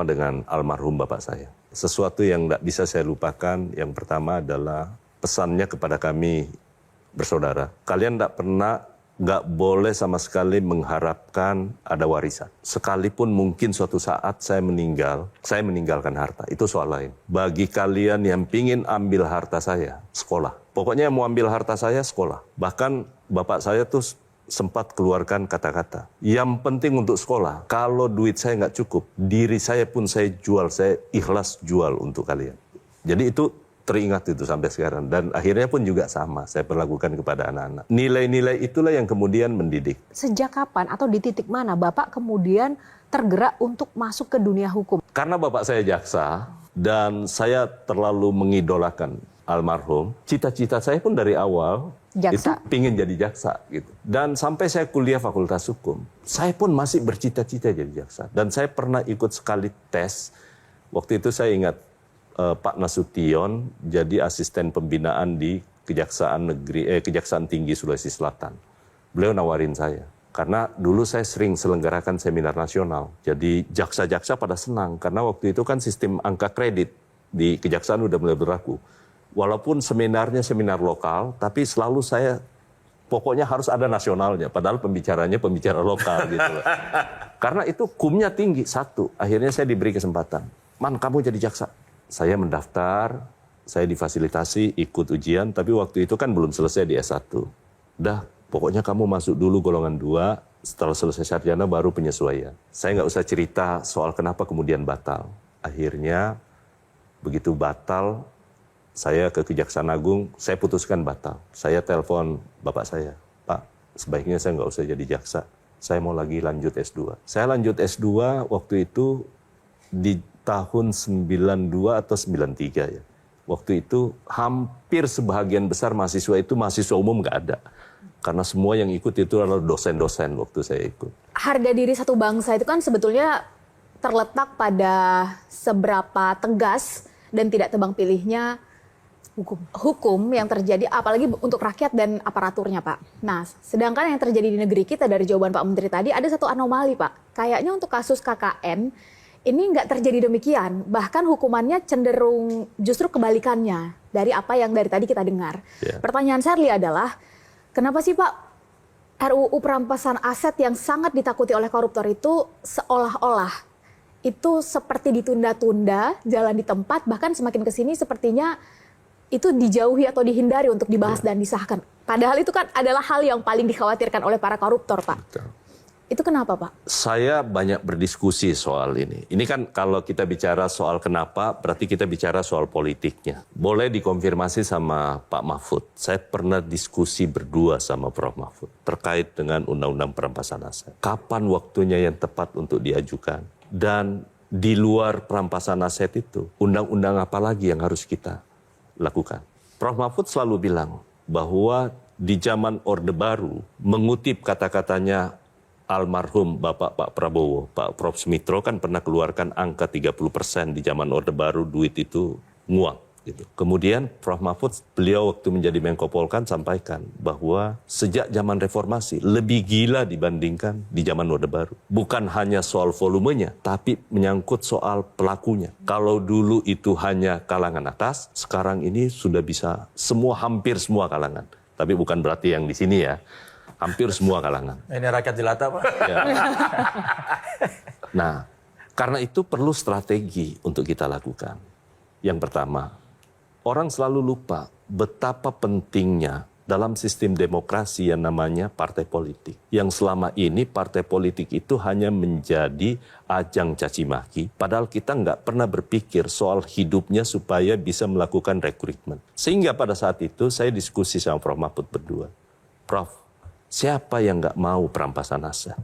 dengan almarhum bapak saya. Sesuatu yang tidak bisa saya lupakan, yang pertama adalah pesannya kepada kami bersaudara. Kalian nggak boleh sama sekali mengharapkan ada warisan. Sekalipun mungkin suatu saat saya meninggalkan harta. Itu soal lain. Bagi kalian yang pingin ambil harta saya, sekolah. Pokoknya yang mau ambil harta saya, sekolah. Bahkan bapak saya tuh sempat keluarkan kata-kata. Yang penting untuk sekolah, kalau duit saya nggak cukup, diri saya pun saya jual, saya ikhlas jual untuk kalian. Jadi itu teringat itu sampai sekarang. Dan akhirnya pun juga sama, saya perlakukan kepada anak-anak. Nilai-nilai itulah yang kemudian mendidik. Sejak kapan atau di titik mana Bapak kemudian tergerak untuk masuk ke dunia hukum? Karena bapak saya jaksa, dan saya terlalu mengidolakan almarhum, cita-cita saya pun dari awal jaksa. Itu pingin jadi jaksa gitu. Dan sampai saya kuliah fakultas hukum, saya pun masih bercita-cita jadi jaksa. Dan saya pernah ikut sekali tes. Waktu itu saya ingat Pak Nasution jadi asisten pembinaan di Kejaksaan Tinggi Sulawesi Selatan. Beliau nawarin saya. Karena dulu saya sering selenggarakan seminar nasional. Jadi jaksa-jaksa pada senang. Karena waktu itu kan sistem angka kredit di kejaksaan udah mulai berlaku. Walaupun seminarnya seminar lokal, tapi selalu saya pokoknya harus ada nasionalnya. Padahal pembicaranya pembicara lokal gitu loh. Karena itu kumnya tinggi, satu. Akhirnya saya diberi kesempatan. Man, kamu jadi jaksa. Saya mendaftar, saya difasilitasi, ikut ujian. Tapi waktu itu kan belum selesai di S1. Udah, pokoknya kamu masuk dulu golongan 2. Setelah selesai sarjana baru penyesuaian. Saya nggak usah cerita soal kenapa kemudian batal. Akhirnya, begitu batal, saya ke Kejaksaan Agung, saya putuskan batal. Saya telepon bapak saya, Pak, sebaiknya saya nggak usah jadi jaksa. Saya mau lagi lanjut S2. Saya lanjut S2 waktu itu di tahun 92 atau 93 ya. Waktu itu hampir sebahagian besar mahasiswa itu mahasiswa umum nggak ada. Karena semua yang ikut itu adalah dosen-dosen waktu saya ikut. Harga diri satu bangsa itu kan sebetulnya terletak pada seberapa tegas dan tidak tebang pilihnya hukum yang terjadi, apalagi untuk rakyat dan aparaturnya, Pak. Nah, sedangkan yang terjadi di negeri kita dari jawaban Pak Menteri tadi, ada satu anomali, Pak. Kayaknya untuk kasus KKN, ini nggak terjadi demikian. Bahkan hukumannya cenderung justru kebalikannya dari apa yang dari tadi kita dengar. Yeah. Pertanyaan Sherly adalah, kenapa sih, Pak, RUU perampasan aset yang sangat ditakuti oleh koruptor itu seolah-olah itu seperti ditunda-tunda, jalan di tempat, bahkan semakin kesini sepertinya itu dijauhi atau dihindari untuk dibahas dan disahkan. Padahal itu kan adalah hal yang paling dikhawatirkan oleh para koruptor, Pak. Betul. Itu kenapa, Pak? Saya banyak berdiskusi soal ini. Ini kan kalau kita bicara soal kenapa, berarti kita bicara soal politiknya. Boleh dikonfirmasi sama Pak Mahfud. Saya pernah diskusi berdua sama Prof. Mahfud terkait dengan Undang-Undang Perampasan Aset. Kapan waktunya yang tepat untuk diajukan? Dan di luar perampasan aset itu, undang-undang apa lagi yang harus kita lakukan? Prof. Mahfud selalu bilang bahwa di zaman Orde Baru, mengutip kata-katanya almarhum Bapak Pak Prabowo, Pak Prof. Sumitro kan pernah keluarkan angka 30% di zaman Orde Baru, duit itu nguang. Gitu. Kemudian Prof. Mahfud, beliau waktu menjadi Menko Polhukam sampaikan bahwa sejak zaman reformasi lebih gila dibandingkan di zaman Orde Baru. Bukan hanya soal volumenya, tapi menyangkut soal pelakunya. Kalau dulu itu hanya kalangan atas, sekarang ini sudah bisa hampir semua kalangan. Tapi bukan berarti yang di sini ya, hampir semua kalangan. Ini rakyat jelata, Pak. Ya. Nah, karena itu perlu strategi untuk kita lakukan. Yang pertama, orang selalu lupa betapa pentingnya dalam sistem demokrasi yang namanya partai politik. Yang selama ini partai politik itu hanya menjadi ajang caci maki, padahal kita nggak pernah berpikir soal hidupnya supaya bisa melakukan rekrutmen. Sehingga pada saat itu saya diskusi sama Prof. Mahfud berdua. Prof, siapa yang nggak mau perampasan aset?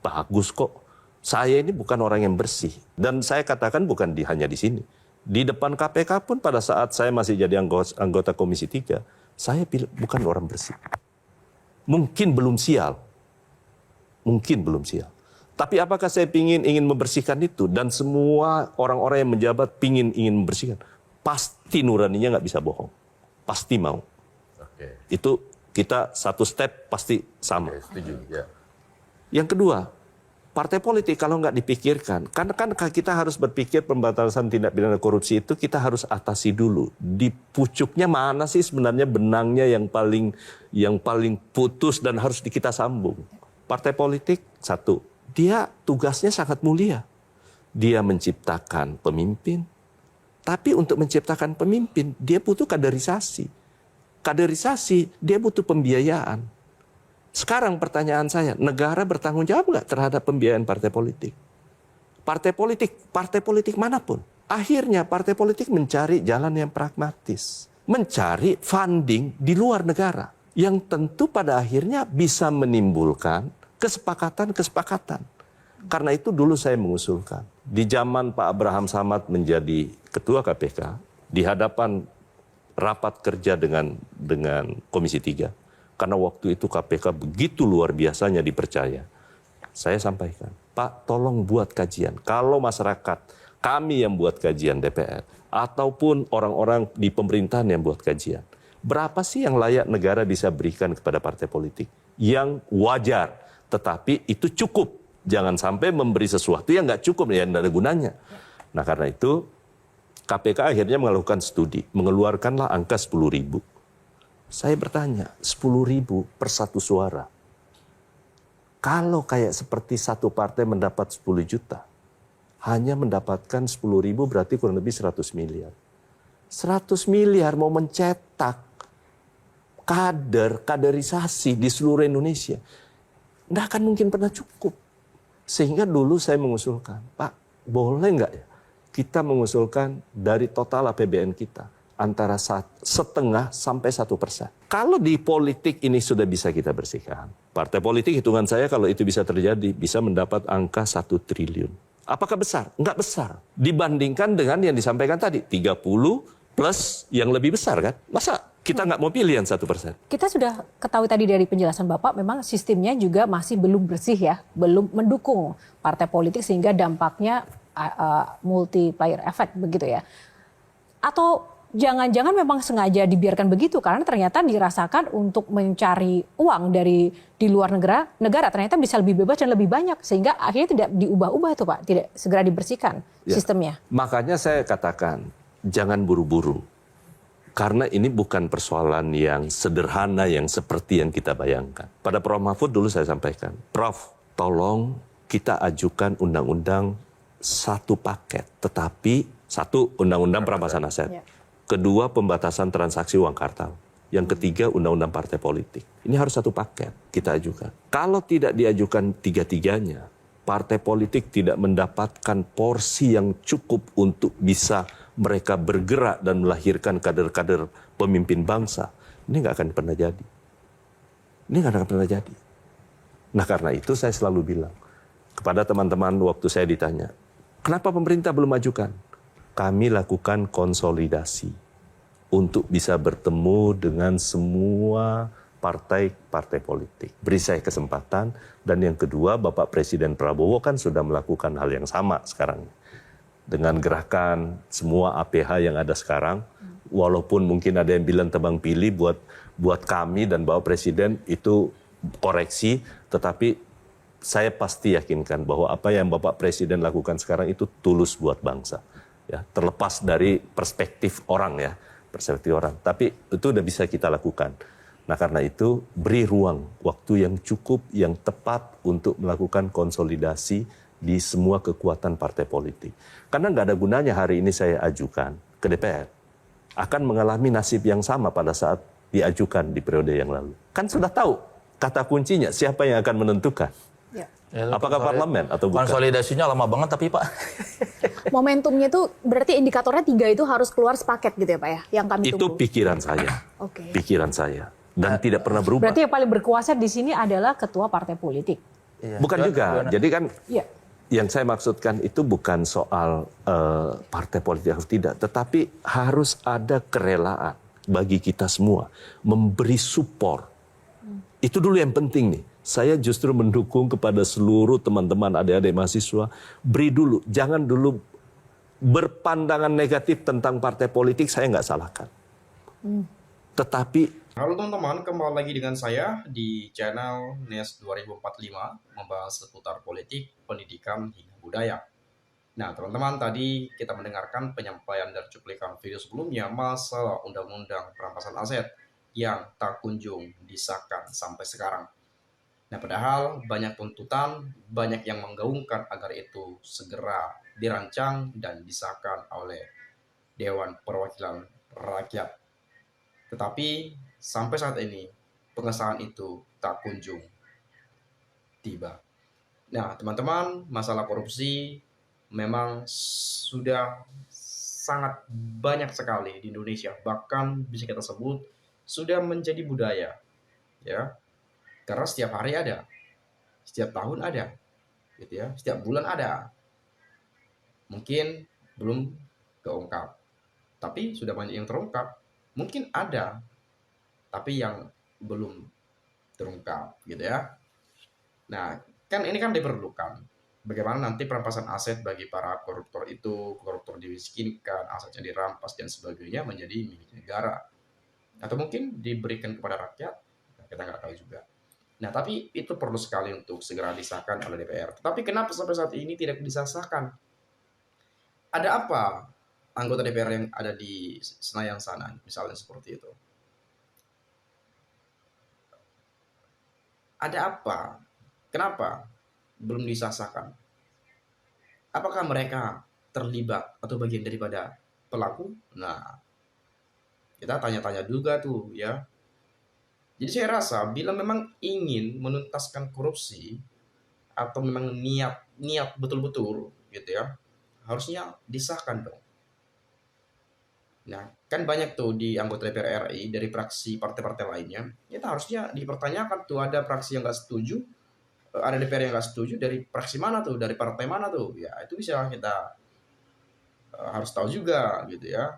Bagus kok. Saya ini bukan orang yang bersih. Dan saya katakan bukan hanya di sini. Di depan KPK pun pada saat saya masih jadi anggota Komisi 3, saya bukan orang bersih. Mungkin belum sial. Tapi apakah saya ingin membersihkan itu? Dan semua orang-orang yang menjabat ingin membersihkan. Pasti nuraninya nggak bisa bohong. Pasti mau. Oke. Itu kita satu step pasti sama. Oke, setuju. Ya. Yang kedua, Partai politik kalau nggak dipikirkan, kan kita harus berpikir pembatasan tindak pidana korupsi itu kita harus atasi dulu. Di pucuknya mana sih sebenarnya benangnya yang paling putus dan harus kita sambung. Partai politik, satu, dia tugasnya sangat mulia. Dia menciptakan pemimpin, tapi untuk menciptakan pemimpin, dia butuh kaderisasi. Kaderisasi, dia butuh pembiayaan. Sekarang pertanyaan saya, negara bertanggung jawab nggak terhadap pembiayaan partai politik? Partai politik manapun. Akhirnya partai politik mencari jalan yang pragmatis. Mencari funding di luar negara. Yang tentu pada akhirnya bisa menimbulkan kesepakatan-kesepakatan. Karena itu dulu saya mengusulkan. Di zaman Pak Abraham Samad menjadi ketua KPK, di hadapan rapat kerja dengan Komisi 3, karena waktu itu KPK begitu luar biasanya dipercaya. Saya sampaikan, Pak tolong buat kajian. Kalau masyarakat, kami yang buat kajian DPR, ataupun orang-orang di pemerintahan yang buat kajian, berapa sih yang layak negara bisa berikan kepada partai politik? Yang wajar, tetapi itu cukup. Jangan sampai memberi sesuatu yang nggak cukup, yang tidak ada gunanya. Nah karena itu, KPK akhirnya melakukan studi, mengeluarkanlah angka 10.000. Saya bertanya, 10.000 per satu suara. Kalau kayak seperti satu partai mendapat 10 juta, hanya mendapatkan 10.000 berarti kurang lebih 100 miliar. 100 miliar mau mencetak kaderisasi di seluruh Indonesia. Nggak akan mungkin pernah cukup. Sehingga dulu saya mengusulkan, Pak, boleh nggak ya kita mengusulkan dari total APBN kita, antara 0,5 sampai 1%. Kalau di politik ini sudah bisa kita bersihkan. Partai politik hitungan saya kalau itu bisa terjadi, bisa mendapat angka 1 triliun. Apakah besar? Enggak besar. Dibandingkan dengan yang disampaikan tadi, 30 plus yang lebih besar kan? Masa kita nggak mau pilih yang 1%? Kita sudah ketahui tadi dari penjelasan Bapak, memang sistemnya juga masih belum bersih ya, belum mendukung partai politik sehingga dampaknya multiplier effect begitu ya. Atau jangan-jangan memang sengaja dibiarkan begitu karena ternyata dirasakan untuk mencari uang dari di luar negara ternyata bisa lebih bebas dan lebih banyak sehingga akhirnya tidak diubah-ubah itu Pak, tidak segera dibersihkan sistemnya. Makanya saya katakan jangan buru-buru karena ini bukan persoalan yang sederhana yang seperti yang kita bayangkan. Pada Prof Mahfud dulu saya sampaikan, Prof tolong kita ajukan undang-undang satu paket, tetapi satu undang-undang perampasan aset. Ya. Kedua, pembatasan transaksi uang kartal. Yang ketiga, undang-undang partai politik. Ini harus satu paket kita ajukan. Kalau tidak diajukan tiga-tiganya, partai politik tidak mendapatkan porsi yang cukup untuk bisa mereka bergerak dan melahirkan kader-kader pemimpin bangsa. Ini nggak akan pernah jadi. Ini nggak akan pernah jadi. Nah karena itu saya selalu bilang kepada teman-teman waktu saya ditanya, kenapa pemerintah belum ajukan? Kami lakukan konsolidasi untuk bisa bertemu dengan semua partai-partai politik. Beri saya kesempatan. Dan yang kedua, Bapak Presiden Prabowo kan sudah melakukan hal yang sama sekarang. Dengan gerakan semua APH yang ada sekarang, walaupun mungkin ada yang bilang tebang pilih buat kami dan Bapak Presiden itu koreksi, tetapi saya pasti yakinkan bahwa apa yang Bapak Presiden lakukan sekarang itu tulus buat bangsa. Ya, terlepas dari perspektif orang ya, perspektif orang. Tapi itu udah bisa kita lakukan. Nah karena itu beri ruang, waktu yang cukup, yang tepat untuk melakukan konsolidasi di semua kekuatan partai politik. Karena nggak ada gunanya hari ini saya ajukan ke DPR. Akan mengalami nasib yang sama pada saat diajukan di periode yang lalu. Kan sudah tahu kata kuncinya siapa yang akan menentukan. Ya, apakah parlemen atau bukan? Konsolidasinya lama banget tapi Pak. Momentumnya itu berarti indikatornya 3 itu harus keluar sepaket gitu ya Pak ya? Yang kami tunggu. Itu pikiran saya. Oke. Pikiran saya. Dan tidak pernah berubah. Berarti yang paling berkuasa di sini adalah ketua partai politik. Iya. Bukan juga. Jadi kan yang saya maksudkan itu bukan soal partai politik atau tidak. Tetapi harus ada kerelaan bagi kita semua. Memberi support. Itu dulu yang penting nih. Saya justru mendukung kepada seluruh teman-teman adik-adik mahasiswa. Beri dulu, jangan dulu berpandangan negatif tentang partai politik, saya nggak salahkan. Tetapi Halo teman-teman, kembali lagi dengan saya di channel NES 2045 membahas seputar politik, pendidikan, hingga budaya. Nah teman-teman, tadi kita mendengarkan penyampaian dari cuplikan video sebelumnya masalah undang-undang perampasan aset yang tak kunjung disahkan sampai sekarang. Nah padahal banyak tuntutan, banyak yang menggaungkan agar itu segera dirancang dan disahkan oleh Dewan Perwakilan Rakyat. Tetapi sampai saat ini pengesahan itu tak kunjung tiba. Nah, teman-teman, masalah korupsi memang sudah sangat banyak sekali di Indonesia. Bahkan bisa kita sebut sudah menjadi budaya, ya. Karena setiap hari ada, setiap tahun ada, gitu ya. Setiap bulan ada. Mungkin belum keungkap, tapi sudah banyak yang terungkap. Mungkin ada, tapi yang belum terungkap, gitu ya. Nah, kan ini kan diperlukan. Bagaimana nanti perampasan aset bagi para koruptor itu, koruptor dimiskinkan, asetnya dirampas dan sebagainya menjadi milik negara. Atau mungkin diberikan kepada rakyat, kita nggak tahu juga. Nah, tapi itu perlu sekali untuk segera disahkan oleh DPR. Tapi kenapa sampai saat ini tidak disahkan? Ada apa anggota DPR yang ada di Senayan sana, misalnya seperti itu? Ada apa? Kenapa belum disahkan? Apakah mereka terlibat atau bagian daripada pelaku? Nah, kita tanya-tanya juga tuh ya. Jadi saya rasa bila memang ingin menuntaskan korupsi atau memang niat betul-betul gitu ya, harusnya disahkan dong. Nah, kan banyak tuh di anggota DPR RI dari fraksi partai-partai lainnya, itu harusnya dipertanyakan tuh, ada fraksi yang nggak setuju, ada DPR yang nggak setuju, dari fraksi mana tuh, dari partai mana tuh, ya itu bisa kita harus tahu juga gitu ya.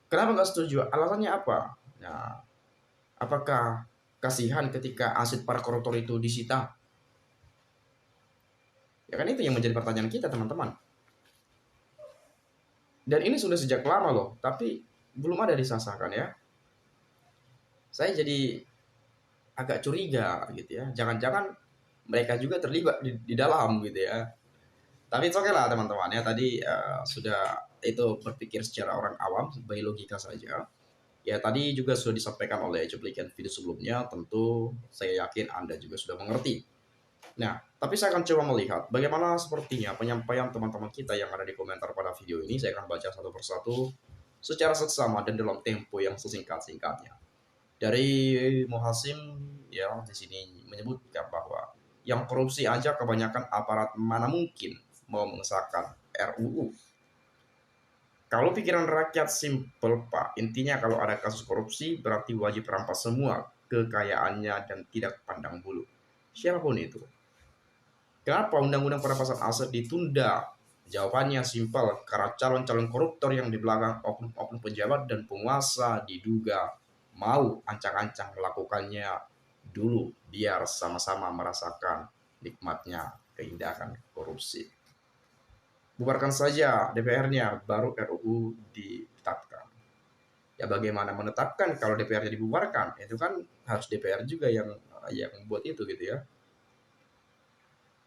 Kenapa nggak setuju? Alasannya apa? Nah, apakah kasihan ketika aset para koruptor itu disita? Ya kan itu yang menjadi pertanyaan kita teman-teman. Dan ini sudah sejak lama loh, tapi belum ada disahkan ya. Saya jadi agak curiga gitu ya. Jangan-jangan mereka juga terlibat di dalam gitu ya. Tapi oke lah teman-teman ya, tadi sudah itu berpikir secara orang awam, by logika saja. Ya tadi juga sudah disampaikan oleh cuplikan video sebelumnya, tentu saya yakin Anda juga sudah mengerti. Nah, tapi saya akan coba melihat bagaimana sepertinya penyampaian teman-teman kita yang ada di komentar pada video ini. Saya akan baca satu persatu secara seksama dan dalam tempo yang sesingkat-singkatnya. Dari Muhasim ya di sini menyebutkan bahwa yang korupsi aja kebanyakan aparat mana mungkin mau mengesahkan RUU. Kalau pikiran rakyat simpel Pak, intinya kalau ada kasus korupsi berarti wajib rampas semua kekayaannya dan tidak pandang bulu. Siapapun itu. Kenapa undang-undang perampasan aset ditunda? Jawabannya simpel, karena calon-calon koruptor yang di belakang oknum-oknum pejabat dan penguasa diduga mau ancang-ancang melakukannya dulu biar sama-sama merasakan nikmatnya keindahan korupsi. Bubarkan saja DPR-nya, baru RUU ditetapkan. Ya bagaimana menetapkan kalau DPR-nya dibubarkan? Itu kan harus DPR juga yang buat itu gitu ya.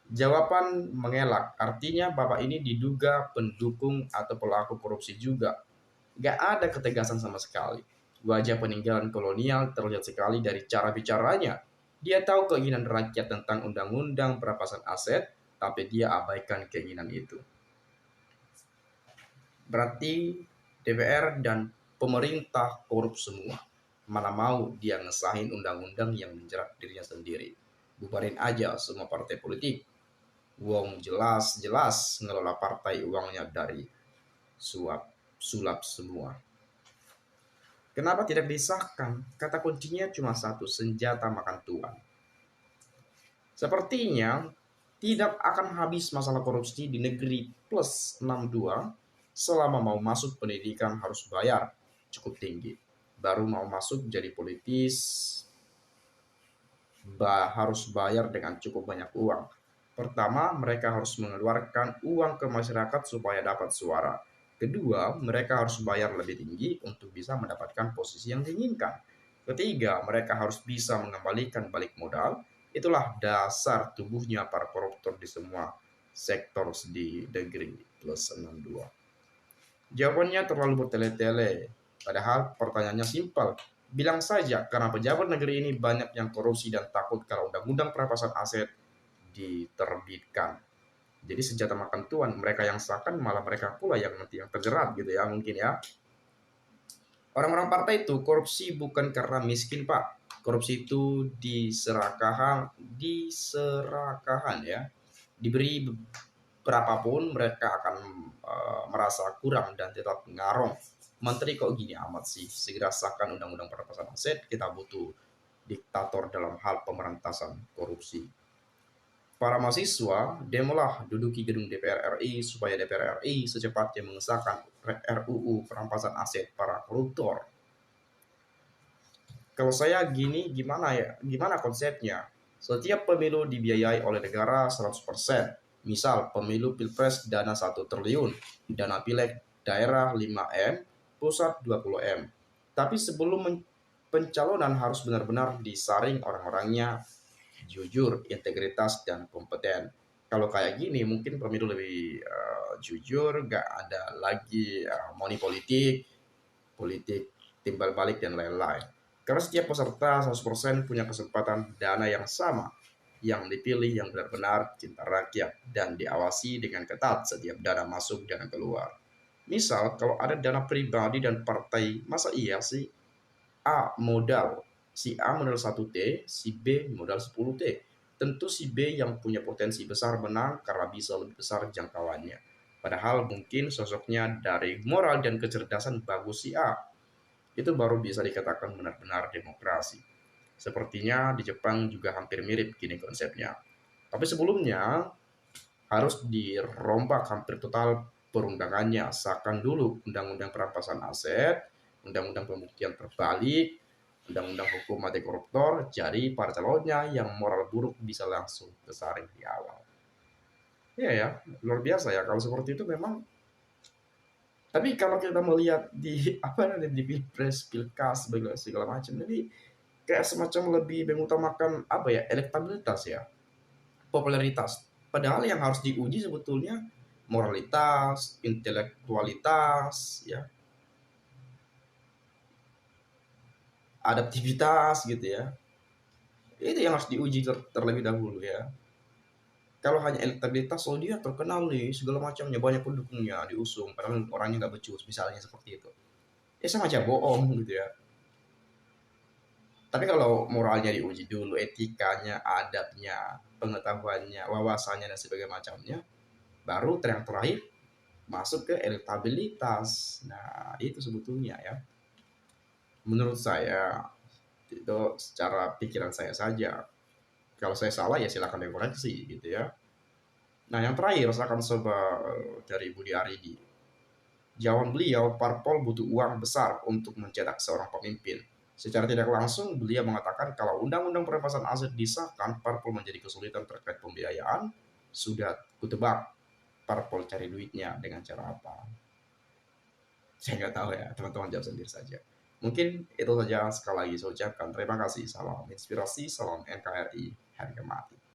Jawaban mengelak, artinya Bapak ini diduga pendukung atau pelaku korupsi juga. Gak ada ketegasan sama sekali. Wajah peninggalan kolonial terlihat sekali dari cara bicaranya. Dia tahu keinginan rakyat tentang undang-undang perampasan aset, tapi dia abaikan keinginan itu. Berarti DPR dan pemerintah korup semua. Mana mau dia ngesahin undang-undang yang menjerat dirinya sendiri. Bubarin aja semua partai politik. Wong jelas-jelas ngelola partai uangnya dari sulap semua. Kenapa tidak disahkan? Kata kuncinya cuma satu, senjata makan tuan. Sepertinya tidak akan habis masalah korupsi di negeri plus 62 selama mau masuk pendidikan harus bayar cukup tinggi. Baru mau masuk jadi politis harus bayar dengan cukup banyak uang. Pertama, mereka harus mengeluarkan uang ke masyarakat supaya dapat suara. Kedua, mereka harus bayar lebih tinggi untuk bisa mendapatkan posisi yang diinginkan. Ketiga, mereka harus bisa mengembalikan balik modal. Itulah dasar tubuhnya para koruptor di semua sektor di negeri plus 62. Jawabannya terlalu bertele-tele. Padahal pertanyaannya simpel. Bilang saja karena pejabat negeri ini banyak yang korupsi dan takut kalau undang-undang perampasan aset diterbitkan. Jadi senjata makan tuan, mereka yang sahkan malah mereka pula yang nanti yang terjerat gitu ya mungkin ya. Orang-orang partai itu korupsi bukan karena miskin Pak. Korupsi itu diserakahan ya. Diberi berapapun mereka akan merasa kurang dan tetap ngarong. Menteri kok gini amat sih, segera sahkan undang-undang perampasan aset, kita butuh diktator dalam hal pemberantasan korupsi. Para mahasiswa demolah duduki gedung DPR RI supaya DPR RI secepatnya mengesahkan RUU perampasan aset para koruptor. Kalau saya gini, gimana ya? Gimana konsepnya? Setiap pemilu dibiayai oleh negara 100%. Misal pemilu Pilpres dana 1 triliun, dana pileg daerah 5M, pusat 20M. Tapi sebelum pencalonan harus benar-benar disaring orang-orangnya jujur, integritas, dan kompeten. Kalau kayak gini mungkin pemilu lebih jujur, gak ada lagi money politik, politik timbal balik dan lain-lain. Karena setiap peserta 100% punya kesempatan dana yang sama, yang dipilih yang benar-benar cinta rakyat dan diawasi dengan ketat setiap dana masuk dan keluar. Misal kalau ada dana pribadi dan partai, masa iya sih A modal, si A modal 1T, si B modal 10T. Tentu si B yang punya potensi besar menang karena bisa lebih besar jangkauannya. Padahal mungkin sosoknya dari moral dan kecerdasan bagus si A. Itu baru bisa dikatakan benar-benar demokrasi. Sepertinya di Jepang juga hampir mirip gini konsepnya. Tapi sebelumnya harus dirombak hampir total perundangannya. Sahkan dulu undang-undang perampasan aset, undang-undang pembuktian terbalik, undang-undang hukum anti koruptor, jadi para calonnya yang moral buruk bisa langsung tersaring di awal. Iya ya, luar biasa ya kalau seperti itu memang. Tapi kalau kita melihat di apa namanya di pilpres, pilkas, segala macam, jadi kayak semacam lebih mengutamakan apa ya elektabilitas ya, popularitas. Padahal yang harus diuji sebetulnya moralitas, intelektualitas, ya, adaptivitas gitu ya. Itu yang harus diuji terlebih dahulu ya. Kalau hanya elektabilitas, oh dia terkenal nih, segala macamnya, banyak pendukungnya, diusung, padahal orangnya nggak becus, misalnya seperti itu. Ya sama aja bohong gitu ya. Tapi kalau moralnya diuji dulu, etikanya, adabnya, pengetahuannya, wawasannya, dan sebagainya macamnya, baru yang terakhir masuk ke elektabilitas. Nah, itu sebetulnya ya. Menurut saya, itu secara pikiran saya saja. Kalau saya salah ya silakan dikoreksi gitu ya. Nah, yang terakhir saya akan coba dari Budi Aridi. Jawaban beliau, parpol butuh uang besar untuk mencetak seorang pemimpin. Secara tidak langsung, beliau mengatakan kalau undang-undang perampasan aset disahkan, parpol menjadi kesulitan terkait pembiayaan. Sudah kutebak, parpol cari duitnya dengan cara apa? Saya nggak tahu ya, teman-teman jawab sendiri saja. Mungkin itu saja sekali lagi saya ucapkan terima kasih. Salam inspirasi, salam NKRI, harga mati.